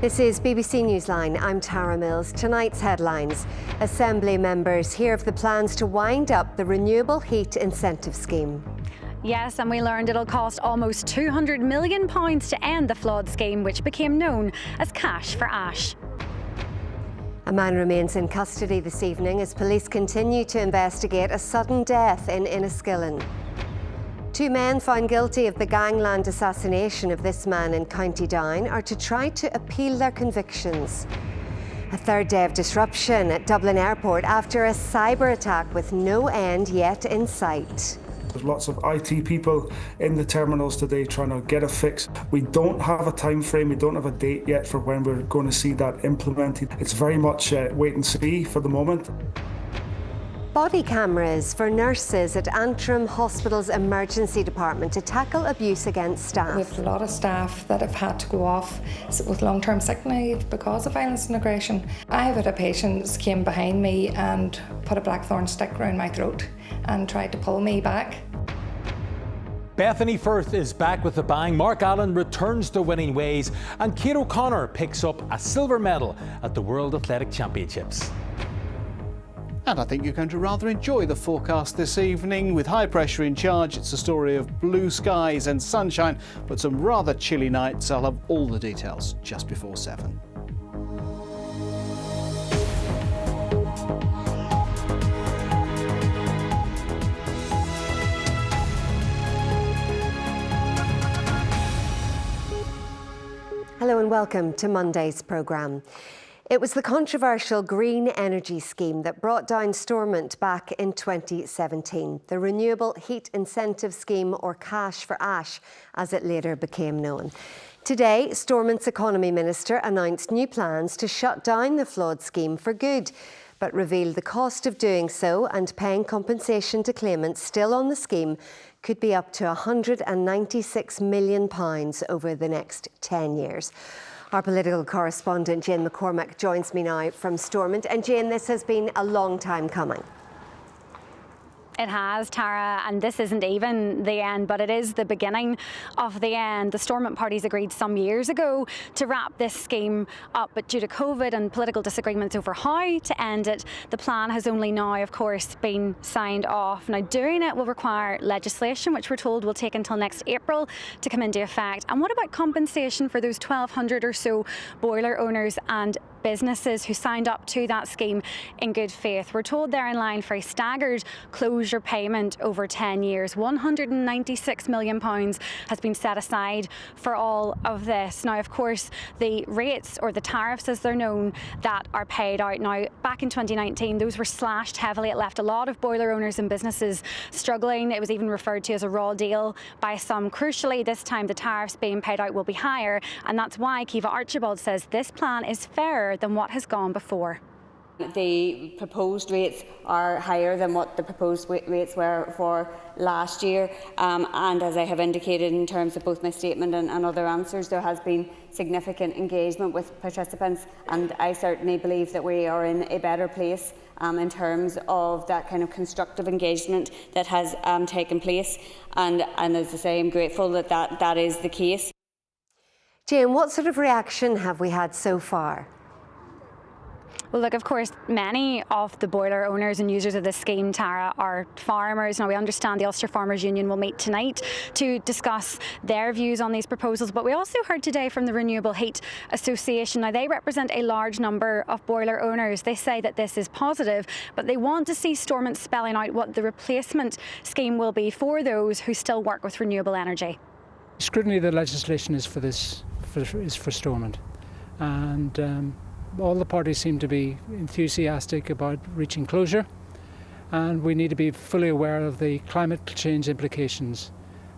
This is BBC Newsline. I'm Tara Mills. Tonight's headlines. Assembly members hear of the plans to wind up the Renewable Heat Incentive Scheme. Yes, and we learned it'll cost almost £200 million to end the flawed scheme, which became known as Cash for Ash. A man remains in custody this evening as police continue to investigate a sudden death in Enniskillen. Two men found guilty of the Gangland assassination of this man in County Down are to try to appeal their convictions. A third day of disruption at Dublin Airport after a cyber attack with no end yet in sight. There's lots of IT people in the terminals today trying to get a fix. We don't have a time frame, we don't have a date yet for when we're going to see that implemented. It's very much wait and see for the moment. Body cameras for nurses at Antrim Hospital's emergency department to tackle abuse against staff. We have a lot of staff that have had to go off with long-term sick leave because of violence and aggression. I have had a patient that came behind me and put a blackthorn stick around my throat and tried to pull me back. Bethany Firth is back with a bang. Mark Allen returns to winning ways, and Kate O'Connor picks up a silver medal at the World Athletic Championships. And I think you're going to rather enjoy the forecast this evening. With high pressure in charge, it's a story of blue skies and sunshine, but some rather chilly nights. I'll have all the details just before 7. Hello and welcome to Monday's programme. It was the controversial Green Energy Scheme that brought down Stormont back in 2017, the Renewable Heat Incentive Scheme, or Cash for Ash, as it later became known. Today, Stormont's Economy Minister announced new plans to shut down the flawed scheme for good, but revealed the cost of doing so and paying compensation to claimants still on the scheme could be up to £196 million over the next 10 years. Our political correspondent Jane McCormack joins me now from Stormont. And Jane, this has been a long time coming. It has, Tara, and this isn't even the end, but it is the beginning of the end. The Stormont parties agreed some years ago to wrap this scheme up, but due to COVID and political disagreements over how to end it, the plan has only now, of course, been signed off. Now, doing it will require legislation, which we're told will take until next April to come into effect. And what about compensation for those 1,200 or so boiler owners and businesses who signed up to that scheme in good faith? We're told they're in line for a staggered closure payment over 10 years. £196 million has been set aside for all of this. Now, of course, the rates, or the tariffs as they're known, that are paid out now, back in 2019, those were slashed heavily. It left a lot of boiler owners and businesses struggling. It was even referred to as a raw deal by some. Crucially, this time the tariffs being paid out will be higher, and that's why Kiva Archibald says this plan is fairer than what has gone before. The proposed rates are higher than what the proposed rates were for last year, and as I have indicated in terms of both my statement and other answers, there has been significant engagement with participants, and I certainly believe that we are in a better place in terms of that kind of constructive engagement that has taken place, and as I say, I'm grateful that is the case. Jane, what sort of reaction have we had so far? Well, look, of course, many of the boiler owners and users of this scheme, Tara, are farmers. Now, we understand the Ulster Farmers Union will meet tonight to discuss their views on these proposals, but we also heard today from the Renewable Heat Association. Now, they represent a large number of boiler owners. They say that this is positive, but they want to see Stormont spelling out what the replacement scheme will be for those who still work with renewable energy. Scrutiny of the legislation is for Stormont, and all the parties seem to be enthusiastic about reaching closure, and we need to be fully aware of the climate change implications.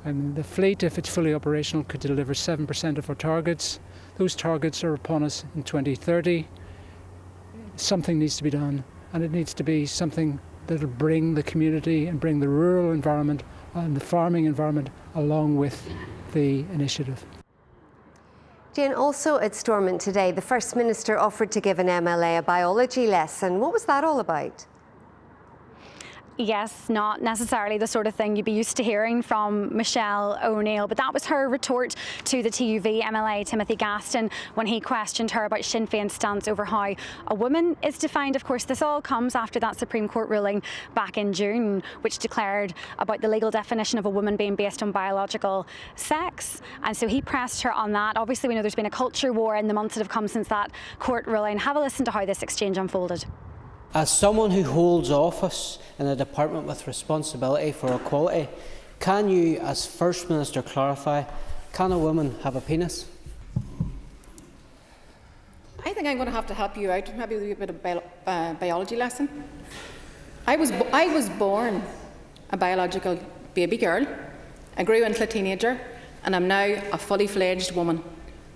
And the fleet, if it's fully operational, could deliver 7% of our targets. Those targets are upon us in 2030. Something needs to be done, and it needs to be something that will bring the community and bring the rural environment and the farming environment along with the initiative. Jane, also at Stormont today, the First Minister offered to give an MLA a biology lesson. What was that all about? Yes, not necessarily the sort of thing you'd be used to hearing from Michelle O'Neill, but that was her retort to the TUV MLA Timothy Gaston when he questioned her about Sinn Féin's stance over how a woman is defined. Of course, this all comes after that Supreme Court ruling back in June, which declared about the legal definition of a woman being based on biological sex. And so he pressed her on that. Obviously, we know there's been a culture war in the months that have come since that court ruling. Have a listen to how this exchange unfolded. As someone who holds office in a department with responsibility for equality, can you, as First Minister, clarify, can a woman have a penis? I think I'm going to have to help you out, maybe with a bit of biology lesson. I was born a biological baby girl. I grew into a teenager, and I'm now a fully fledged woman.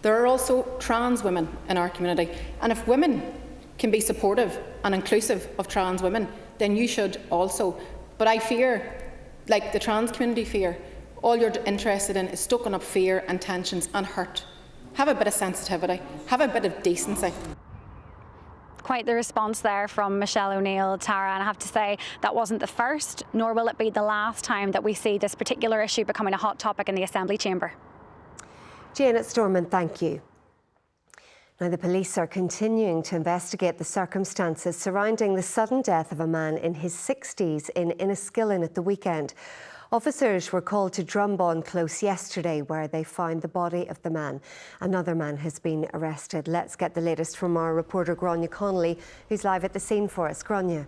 There are also trans women in our community, and if women can be supportive and inclusive of trans women, then you should also. But I fear, like the trans community fear, all you're interested in is stoking up fear and tensions and hurt. Have a bit of sensitivity, have a bit of decency. Quite the response there from Michelle O'Neill, Tara, and I have to say that wasn't the first, nor will it be the last time that we see this particular issue becoming a hot topic in the Assembly chamber. Jane at Stormont, thank you. Now, the police are continuing to investigate the circumstances surrounding the sudden death of a man in his 60s in Enniskillen at the weekend. Officers were called to Drumbawn Close yesterday, where they found the body of the man. Another man has been arrested. Let's get the latest from our reporter Grania Connolly, who's live at the scene for us. Grania.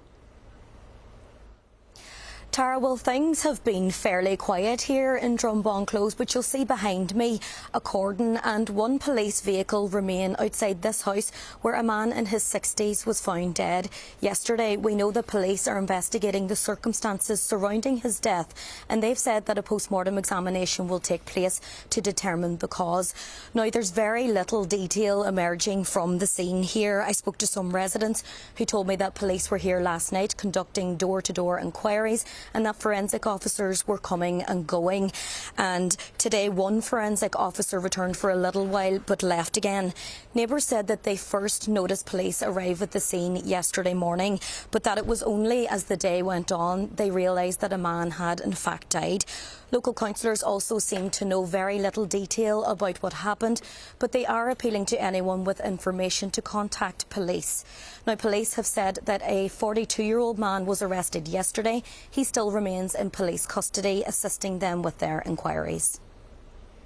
Tara, well, things have been fairly quiet here in Drumbawn Close, but you'll see behind me a cordon and one police vehicle remain outside this house where a man in his 60s was found dead. Yesterday, we know the police are investigating the circumstances surrounding his death, and they've said that a post-mortem examination will take place to determine the cause. Now, there's very little detail emerging from the scene here. I spoke to some residents who told me that police were here last night conducting door-to-door inquiries, and that forensic officers were coming and going. And today, one forensic officer returned for a little while but left again. Neighbours said that they first noticed police arrive at the scene yesterday morning, but that it was only as the day went on they realised that a man had in fact died. Local councillors also seem to know very little detail about what happened, but they are appealing to anyone with information to contact police. Now, police have said that a 42-year-old man was arrested yesterday. He still remains in police custody, assisting them with their inquiries.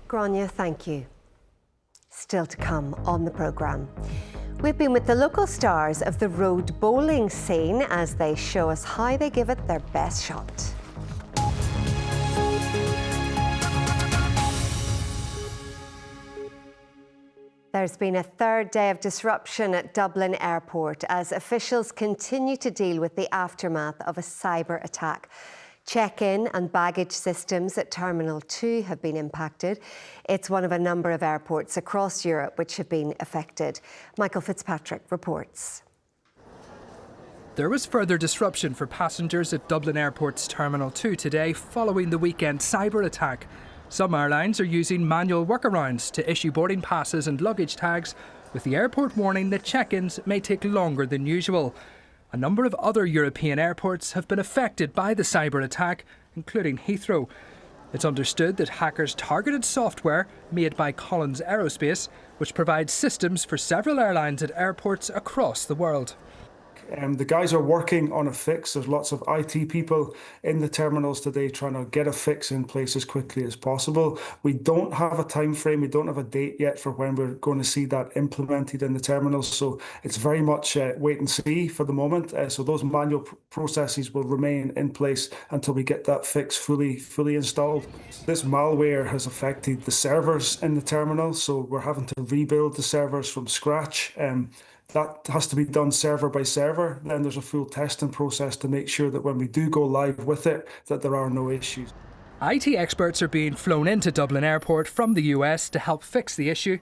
Grania, thank you. Still to come on the programme. We've been with the local stars of the road bowling scene as they show us how they give it their best shot. There's been a third day of disruption at Dublin Airport as officials continue to deal with the aftermath of a cyber attack. Check-in and baggage systems at Terminal 2 have been impacted. It's one of a number of airports across Europe which have been affected. Michael Fitzpatrick reports. There was further disruption for passengers at Dublin Airport's Terminal 2 today following the weekend cyber attack. Some airlines are using manual workarounds to issue boarding passes and luggage tags, with the airport warning that check-ins may take longer than usual. A number of other European airports have been affected by the cyber attack, including Heathrow. It's understood that hackers targeted software made by Collins Aerospace, which provides systems for several airlines at airports across the world. The guys are working on a fix. There's lots of IT people in the terminals today trying to get a fix in place as quickly as possible. We don't have a time frame. We don't have a date yet for when we're going to see that implemented in the terminals. So it's very much wait and see for the moment. So those manual processes will remain in place until we get that fix fully installed. This malware has affected the servers in the terminal. So we're having to rebuild the servers from scratch. That has to be done server by server. Then there's a full testing process to make sure that when we do go live with it, that there are no issues. IT experts are being flown into Dublin Airport from the US to help fix the issue.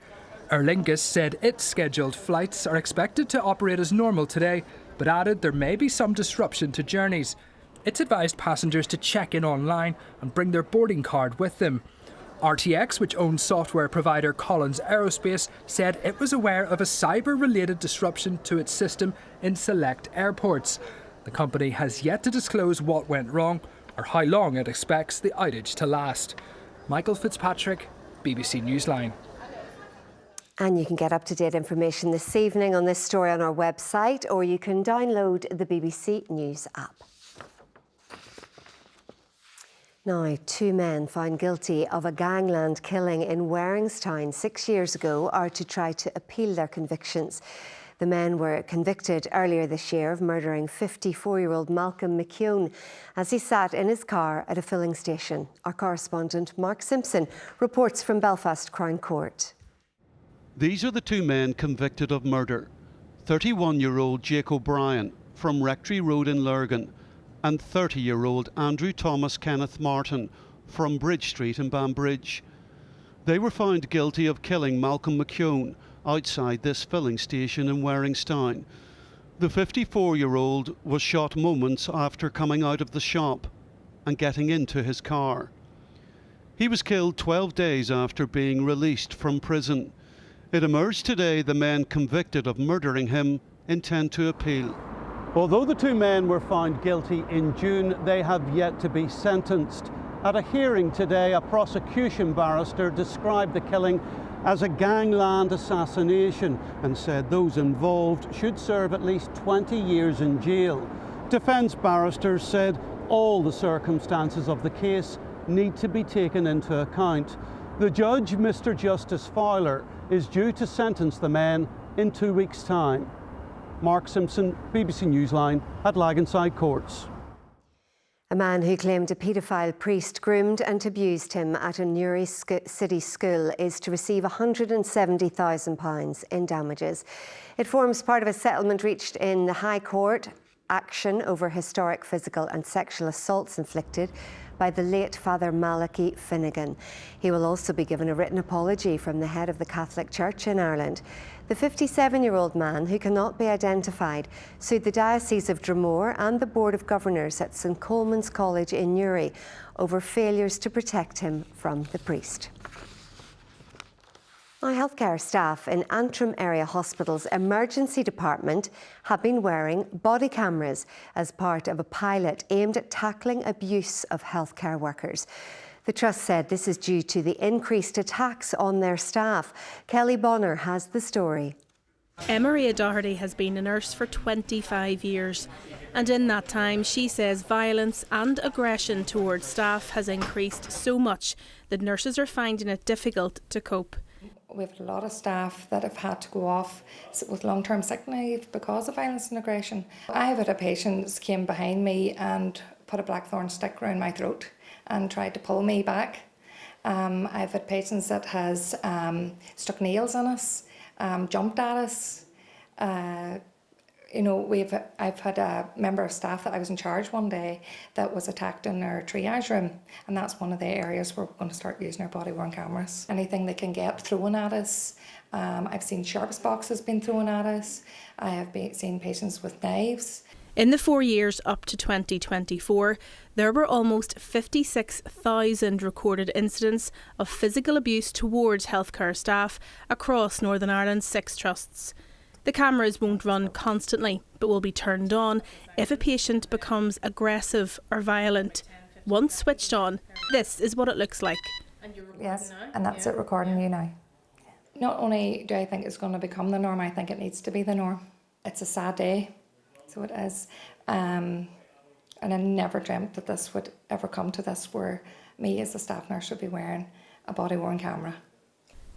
Aer Lingus said its scheduled flights are expected to operate as normal today, but added there may be some disruption to journeys. It's advised passengers to check in online and bring their boarding card with them. RTX, which owns software provider Collins Aerospace, said it was aware of a cyber-related disruption to its system in select airports. The company has yet to disclose what went wrong or how long it expects the outage to last. Michael Fitzpatrick, BBC Newsline. And you can get up-to-date information this evening on this story on our website, or you can download the BBC News app. Now, 2 men found guilty of a gangland killing in Waringstown 6 years ago are to try to appeal their convictions. The men were convicted earlier this year of murdering 54-year-old Malcolm McKeown as he sat in his car at a filling station. Our correspondent Mark Simpson reports from Belfast Crown Court. These are the 2 men convicted of murder. 31-year-old Jake O'Brien from Rectory Road in Lurgan and 30-year-old Andrew Thomas Kenneth Martin from Bridge Street in Banbridge. They were found guilty of killing Malcolm McKeown outside this filling station in Waringstown. The 54-year-old was shot moments after coming out of the shop and getting into his car. He was killed 12 days after being released from prison. It emerged today the men convicted of murdering him intend to appeal. Although the 2 men were found guilty in June, they have yet to be sentenced. At a hearing today, a prosecution barrister described the killing as a gangland assassination and said those involved should serve at least 20 years in jail. Defence barristers said all the circumstances of the case need to be taken into account. The judge, Mr. Justice Fowler, is due to sentence the men in 2 weeks' time. Mark Simpson, BBC Newsline at Laganside Courts. A man who claimed a paedophile priest groomed and abused him at a Newry city school is to receive £170,000 in damages. It forms part of a settlement reached in the High Court action over historic physical and sexual assaults inflicted by the late Father Malachi Finnegan. He will also be given a written apology from the head of the Catholic Church in Ireland. The 57-year-old man, who cannot be identified, sued the Diocese of Dromore and the Board of Governors at St Colman's College in Newry over failures to protect him from the priest. Now, healthcare staff in Antrim Area Hospital's emergency department have been wearing body cameras as part of a pilot aimed at tackling abuse of healthcare workers. The Trust said this is due to the increased attacks on their staff. Kelly Bonner has the story. Maria Doherty has been a nurse for 25 years, and in that time she says violence and aggression towards staff has increased so much that nurses are finding it difficult to cope. We have a lot of staff that have had to go off with long-term sick leave because of violence and aggression. I have had a patient came behind me and put a blackthorn stick around my throat and tried to pull me back. I've had patients that has stuck nails in us, jumped at us. I've had a member of staff that I was in charge one day that was attacked in their triage room, and that's one of the areas where we're going to start using our body-worn cameras. Anything they can get thrown at us. I've seen sharps boxes being thrown at us. I have seen patients with knives. In the 4 years up to 2024, there were almost 56,000 recorded incidents of physical abuse towards healthcare staff across Northern Ireland's 6 trusts. The cameras won't run constantly, but will be turned on if a patient becomes aggressive or violent. Once switched on, this is what it looks like. Yes, and that's it recording you now. Not only do I think it's going to become the norm, I think it needs to be the norm. It's a sad day, so it is. And I never dreamt that this would ever come to this, where me as a staff nurse would be wearing a body-worn camera.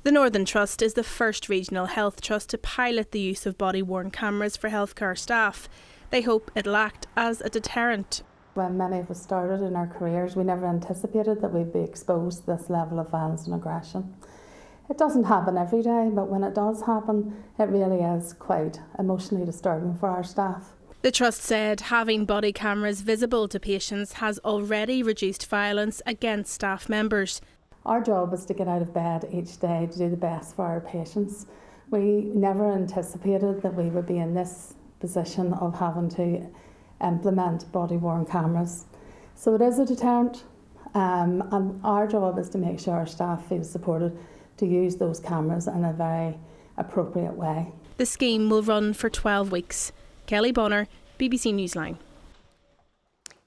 The Northern Trust is the first regional health trust to pilot the use of body-worn cameras for healthcare staff. They hope it'll act as a deterrent. When many of us started in our careers, we never anticipated that we'd be exposed to this level of violence and aggression. It doesn't happen every day, but when it does happen, it really is quite emotionally disturbing for our staff. The Trust said having body cameras visible to patients has already reduced violence against staff members. Our job is to get out of bed each day to do the best for our patients. We never anticipated that we would be in this position of having to implement body-worn cameras. So it is a deterrent, and our job is to make sure our staff feel supported to use those cameras in a very appropriate way. The scheme will run for 12 weeks. Kelly Bonner, BBC Newsline.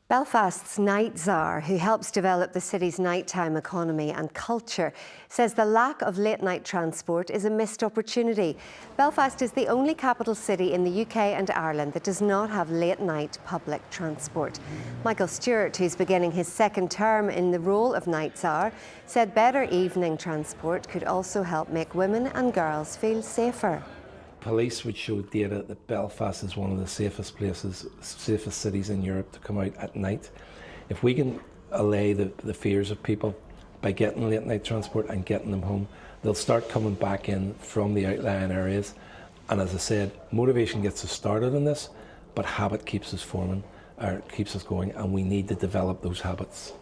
Belfast's night czar, who helps develop the city's nighttime economy and culture, says the lack of late-night transport is a missed opportunity. Belfast is the only capital city in the UK and Ireland that does not have late-night public transport. Michael Stewart, who's beginning his second term in the role of night czar, said better evening transport could also help make women and girls feel safer. Police would show data that Belfast is one of the safest cities in Europe to come out at night. If we can allay the fears of people by getting late night transport and getting them home, they'll start coming back in from the outlying areas. And as I said, motivation gets us started in this, but habit keeps us keeps us going, and we need to develop those habits.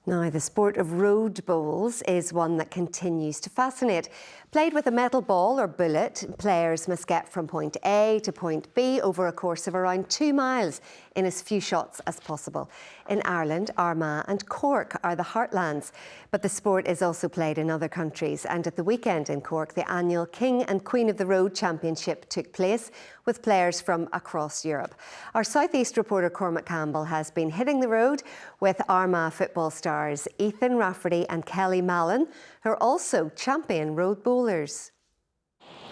Now, the sport of road bowls is one that continues to fascinate. Played with a metal ball or bullet, players must get from point A to point B over a course of around 2 miles in as few shots as possible. In Ireland, Armagh and Cork are the heartlands, but the sport is also played in other countries. And at the weekend in Cork, the annual King and Queen of the Road Championship took place with players from across Europe. Our South East reporter Cormac Campbell has been hitting the road with Armagh football stars Ethan Rafferty and Kelly Mallon, who are also champion road bowlers.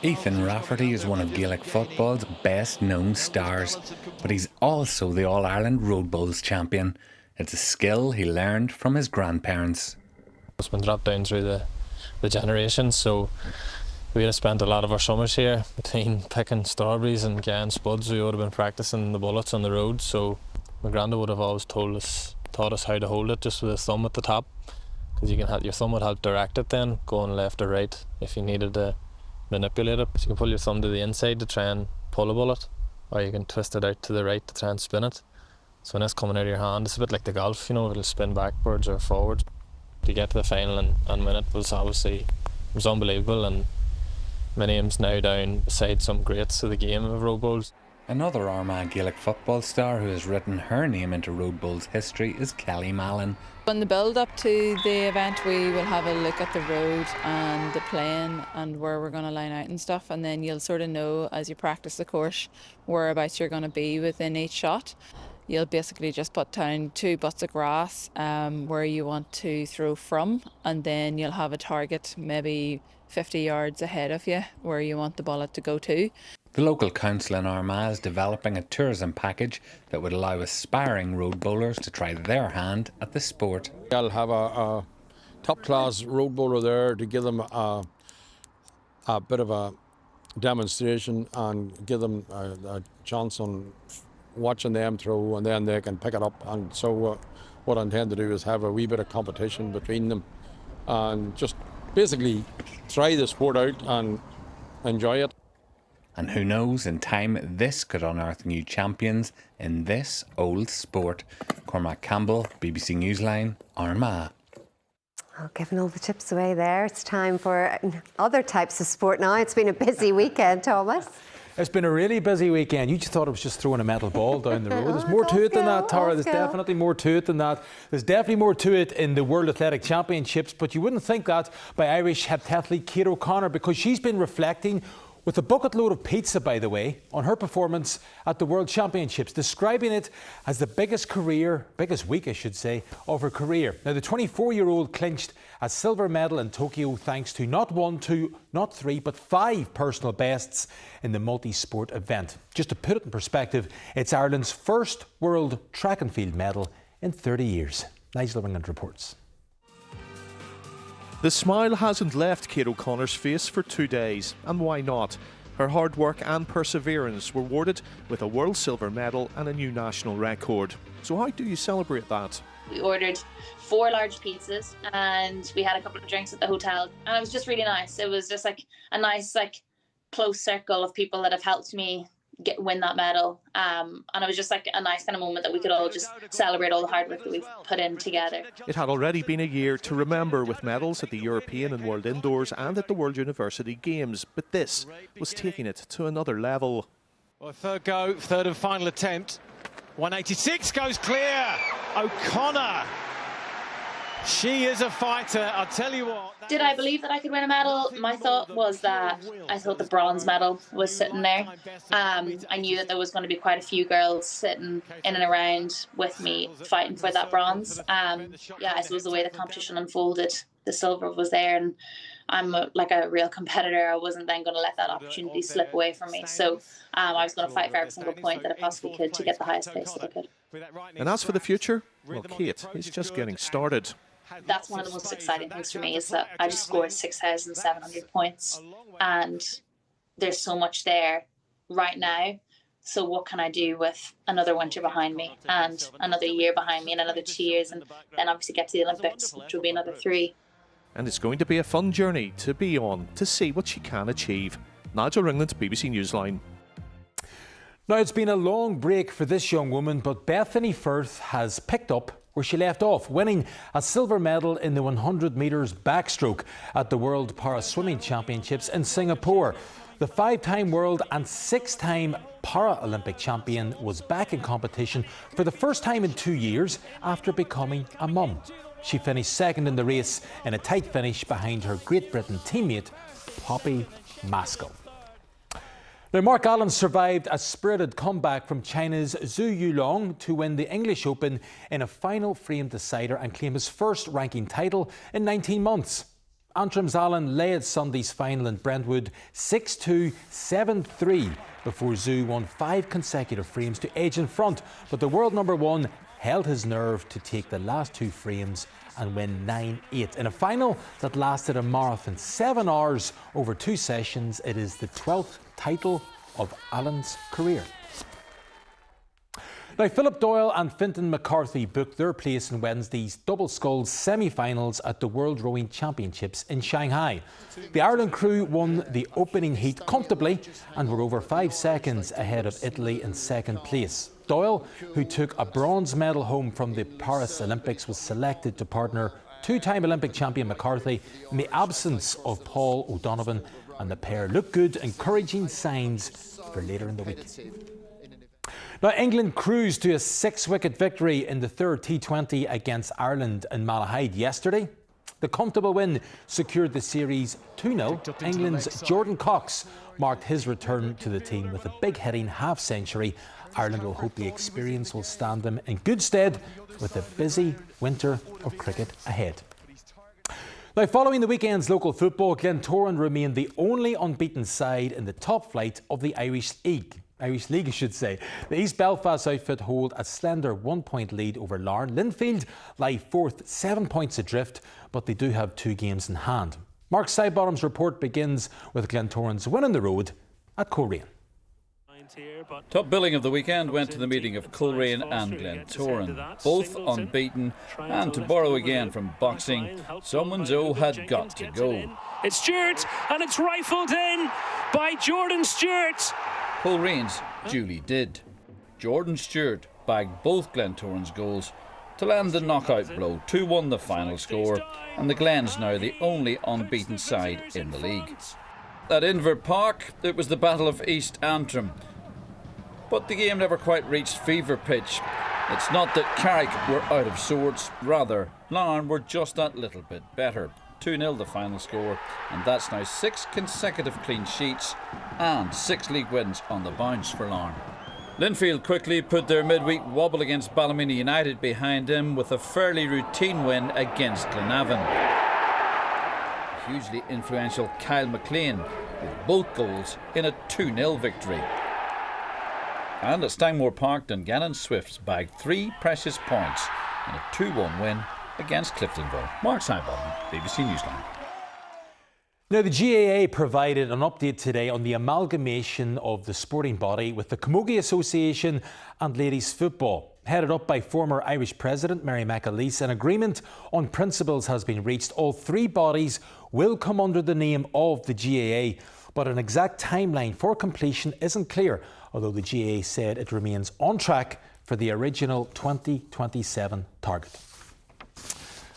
Ethan Rafferty is one of Gaelic football's best-known stars, but he's also the All-Ireland Road Bowls champion. It's a skill he learned from his grandparents. It's been dropped down through the generations, so we would have spent a lot of our summers here between picking strawberries and getting spuds. We would have been practicing the bullets on the road, so my granddad would have always taught us how to hold it just with a thumb at the top, because your thumb would help direct it then, going left or right if you needed to manipulate it. So you can pull your thumb to the inside to try and pull a bullet, or you can twist it out to the right to try and spin it. So when it's coming out of your hand, it's a bit like the golf, it'll spin backwards or forwards. To get to the final and win it was unbelievable, and my name's now down beside some greats of the game of road bowls. Another Armagh Gaelic football star who has written her name into road bowls history is Kelly Mallon. In the build up to the event, we will have a look at the road and the plane and where we're going to line out and stuff, and then you'll sort of know as you practice the course whereabouts you're going to be within each shot. You'll basically just put down 2 butts of grass where you want to throw from, and then you'll have a target maybe 50 yards ahead of you where you want the bullet to go to. The local council in Armagh is developing a tourism package that would allow aspiring road bowlers to try their hand at the sport. I'll have a top-class road bowler there to give them a bit of a demonstration and give them a chance on watching them throw, and then they can pick it up. And so what I intend to do is have a wee bit of competition between them and just basically try the sport out and enjoy it. And who knows, in time this could unearth new champions in this old sport. Cormac Campbell, BBC Newsline, Armagh. Oh, giving all the tips away there. It's time for other types of sport now. It's been a busy weekend, Thomas. It's been a really busy weekend. You just thought it was just throwing a metal ball down the road. There's more to it than that, Tara. There's definitely more to it than that. There's definitely more to it in the World Athletic Championships, but you wouldn't think that by Irish heptathlete Kate O'Connor, because she's been reflecting with a bucket load of pizza, by the way, on her performance at the World Championships, describing it as the biggest week, I should say, of her career. Now, the 24-year-old clinched a silver medal in Tokyo thanks to not 1, 2, not 3, but 5 personal bests in the multi-sport event. Just to put it in perspective, it's Ireland's first World Track and Field medal in 30 years. Nigel Ringland reports. The smile hasn't left Kate O'Connor's face for 2 days, and why not? Her hard work and perseverance were rewarded with a world silver medal and a new national record. So how do you celebrate that? We ordered 4 large pizzas and we had a couple of drinks at the hotel, and it was just really nice. It was just like a nice close circle of people that have helped me win that medal, and it was just like a nice kind of moment that we could all just celebrate all the hard work that we've put in together. It had already been a year to remember, with medals at the European and World Indoors and at the World University Games, but this was taking it to another level. Well, third and final attempt. 186 goes clear. O'Connor, she is a fighter, I'll tell you what. Did I believe that I could win a medal? My thought was that I thought the bronze medal was sitting there. I knew that there was going to be quite a few girls sitting in and around with me fighting for that bronze. Yeah, I suppose the way the competition unfolded, the silver was there, and I'm like a real competitor. I wasn't then going to let that opportunity slip away from me. So I was going to fight for every single point that I possibly could to get the highest place that I could. And as for the future, well, Kate, it's just getting started. That's one of the most exciting things for me, is that I just scored 6,700 points, and there's so much there right now. So what can I do with another winter behind me and another year behind me and another 2 years, and then obviously get to the Olympics, which will be another 3. And it's going to be a fun journey to be on to see what she can achieve. Nigel Ringland, BBC Newsline. Now, it's been a long break for this young woman, but Bethany Firth has picked up where she left off, winning a silver medal in the 100 metres backstroke at the World Para Swimming Championships in Singapore. The 5-time world and 6-time Paralympic champion was back in competition for the first time in 2 years after becoming a mum. She finished second in the race in a tight finish behind her Great Britain teammate, Poppy Maskell. Now, Mark Allen survived a spirited comeback from China's Zhu Yulong to win the English Open in a final frame decider and claim his first ranking title in 19 months. Antrim's Allen led Sunday's final in Brentwood 6-2, 7-3 before Zhu won 5 consecutive frames to edge in front, but the world number 1 held his nerve to take the last 2 frames and win 9-8. In a final that lasted a marathon 7 hours over 2 sessions, it is the 12th title of Allen's career. Now, Philip Doyle and Fintan McCarthy booked their place in Wednesday's double sculls semi-finals at the World Rowing Championships in Shanghai. The Ireland crew won the opening heat comfortably and were over 5 seconds ahead of Italy in second place. Doyle, who took a bronze medal home from the Paris Olympics, was selected to partner 2-time Olympic champion McCarthy in the absence of Paul O'Donovan, and the pair look good, encouraging signs for later in the week. Now, England cruised to a 6-wicket victory in the third T20 against Ireland in Malahide yesterday. The comfortable win secured the series 2-0. England's Jordan Cox marked his return to the team with a big-hitting half-century. Ireland will hope the experience will stand them in good stead with a busy winter of cricket ahead. Now, following the weekend's local football, Glentoran remained the only unbeaten side in the top flight of the Irish League, I should say. The East Belfast outfit hold a slender 1-point lead over Larne. Linfield lie 4th, 7 points adrift, but they do have 2 games in hand. Mark Sidebottom's report begins with Glentoran's win on the road at Coleraine. Top billing of the weekend went to the meeting of Coleraine and Glentoran, both unbeaten, and to borrow again from boxing, someone's O had got to go. It's Stewart, and it's rifled in by Jordan Stewart. Colerane's duly did. Jordan Stewart bagged both Glentoran's goals to land the knockout blow. 2-1 the final score, and the Glens now the only unbeaten side in the league. At Inver Park, it was the Battle of East Antrim, but the game never quite reached fever pitch. It's not that Carrick were out of sorts, rather Larne were just that little bit better. 2-0 the final score, and that's now 6 consecutive clean sheets and 6 league wins on the bounce for Larne. Linfield quickly put their midweek wobble against Ballymena United behind him with a fairly routine win against Glenavon. Hugely influential Kyle McLean with both goals in a 2-0 victory. And at Stanmore Park, Dungannon Swifts bagged 3 precious points in a 2-1 win against Cliftonville. Mark Sidebottom, BBC Newsline. Now, the GAA provided an update today on the amalgamation of the sporting body with the Camogie Association and ladies football. Headed up by former Irish President Mary McAleese, an agreement on principles has been reached. All 3 bodies will come under the name of the GAA, but an exact timeline for completion isn't clear, although the GAA said it remains on track for the original 2027 target.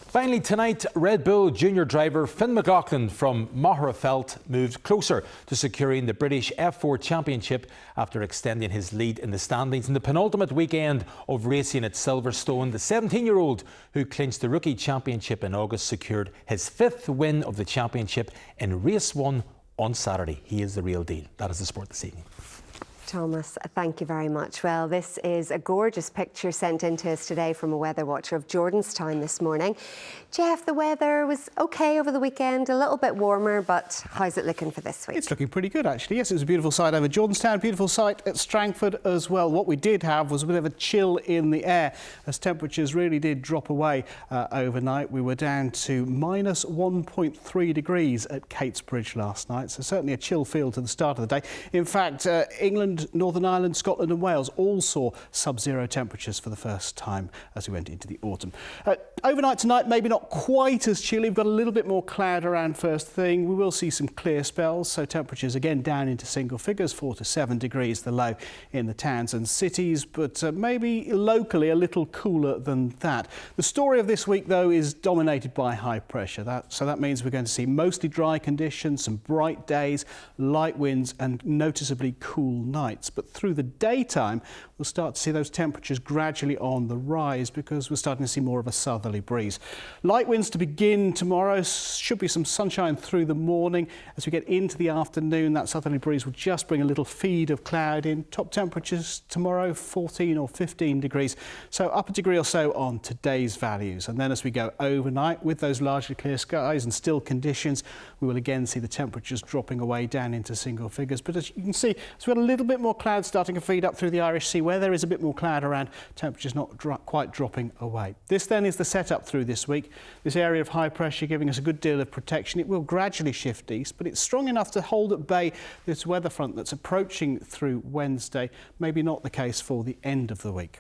Finally tonight, Red Bull junior driver Finn McLaughlin from Magherafelt moved closer to securing the British F4 Championship after extending his lead in the standings in the penultimate weekend of racing at Silverstone. The 17-year-old who clinched the Rookie Championship in August secured his 5th win of the championship in race 1 on Saturday. He is the real deal. That is the sport this evening. Thomas, thank you very much. Well, this is a gorgeous picture sent in to us today from a weather watcher of Jordanstown this morning. Jeff, the weather was okay over the weekend, a little bit warmer, but how's it looking for this week? It's looking pretty good, actually. Yes, it was a beautiful sight over Jordanstown, beautiful sight at Strangford as well. What we did have was a bit of a chill in the air as temperatures really did drop away overnight. We were down to minus 1.3 degrees at Catesbridge last night, so certainly a chill feel to the start of the day. In fact, England, Northern Ireland, Scotland and Wales all saw sub-zero temperatures for the first time as we went into the autumn. Overnight tonight, maybe not quite as chilly. We've got a little bit more cloud around first thing. We will see some clear spells, so temperatures again down into single figures, 4 to 7 degrees the low in the towns and cities, but maybe locally a little cooler than that. The story of this week, though, is dominated by high pressure. So that means we're going to see mostly dry conditions, some bright days, light winds and noticeably cool nights. But through the daytime, we'll start to see those temperatures gradually on the rise because we're starting to see more of a southerly breeze. Light winds to begin tomorrow. Should be some sunshine through the morning. As we get into the afternoon, that southerly breeze will just bring a little feed of cloud in. Top temperatures tomorrow, 14 or 15 degrees. So up a degree or so on today's values. And then as we go overnight with those largely clear skies and still conditions, we will again see the temperatures dropping away down into single figures. But as you can see, as we've got a little bit more cloud starting to feed up through the Irish Sea. Where there is a bit more cloud around, temperatures not quite dropping away. This then is the setup through this week. This area of high pressure giving us a good deal of protection. It will gradually shift east, but it's strong enough to hold at bay this weather front that's approaching through Wednesday. Maybe not the case for the end of the week.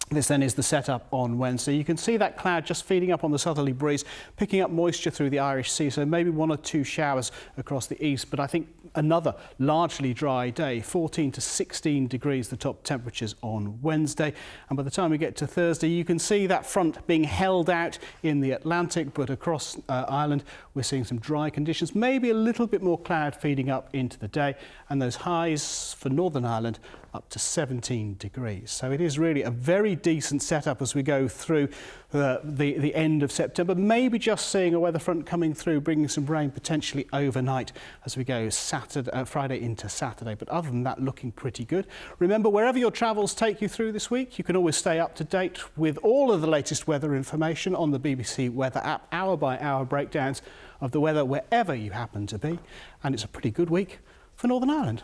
This then is the setup on Wednesday. You can see that cloud just feeding up on the southerly breeze, picking up moisture through the Irish Sea, so maybe 1 or 2 showers across the east, but I think another largely dry day, 14 to 16 degrees the top temperatures on Wednesday. And by the time we get to Thursday, you can see that front being held out in the Atlantic, but across Ireland, we're seeing some dry conditions, maybe a little bit more cloud feeding up into the day, and those highs for Northern Ireland up to 17 degrees. So it is really a very decent setup as we go through the end of September. Maybe just seeing a weather front coming through, bringing some rain potentially overnight as we go Friday into Saturday. But other than that, looking pretty good. Remember, wherever your travels take you through this week, you can always stay up to date with all of the latest weather information on the BBC Weather app, hour by hour breakdowns of the weather wherever you happen to be. And it's a pretty good week for Northern Ireland.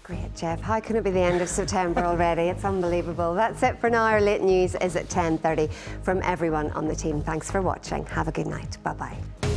Great, Jeff. How can it be the end of September already? It's unbelievable. That's it for now. Our late news is at 10:30. From everyone on the team, thanks for watching. Have a good night. Bye-bye.